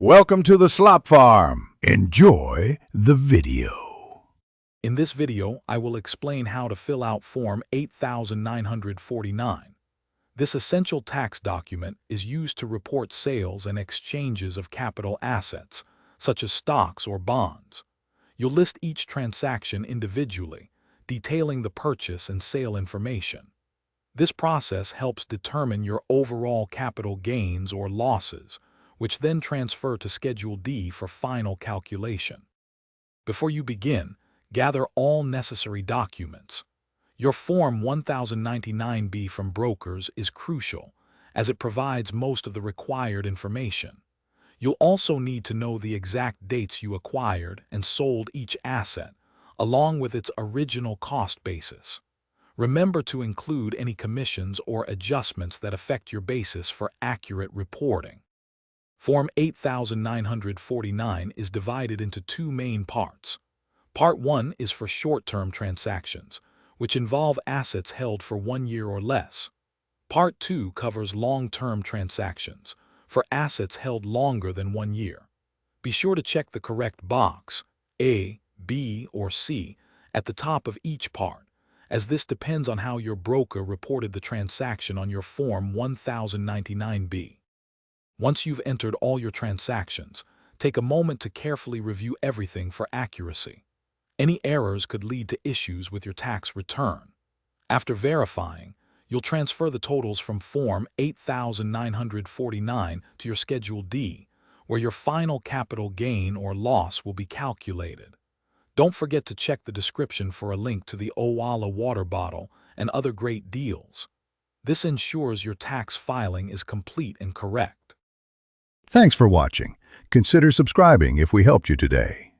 Welcome to the Slop Farm. Enjoy the video. In this video, I will explain how to fill out Form 8949. This essential tax document is used to report sales and exchanges of capital assets, such as stocks or bonds. You'll list each transaction individually, detailing the purchase and sale information. This process helps determine your overall capital gains or losses, which then transfer to Schedule D for final calculation. Before you begin, gather all necessary documents. Your Form 1099-B from brokers is crucial, as it provides most of the required information. You'll also need to know the exact dates you acquired and sold each asset, along with its original cost basis. Remember to include any commissions or adjustments that affect your basis for accurate reporting. Form 8949 is divided into two main parts. Part 1 is for short-term transactions, which involve assets held for 1 year or less. Part 2 covers long-term transactions, for assets held longer than 1 year. Be sure to check the correct box, A, B, or C, at the top of each part, as this depends on how your broker reported the transaction on your Form 1099-B. Once you've entered all your transactions, take a moment to carefully review everything for accuracy. Any errors could lead to issues with your tax return. After verifying, you'll transfer the totals from Form 8949 to your Schedule D, where your final capital gain or loss will be calculated. Don't forget to check the description for a link to the Owala water bottle and other great deals. This ensures your tax filing is complete and correct. Thanks for watching. Consider subscribing if we helped you today.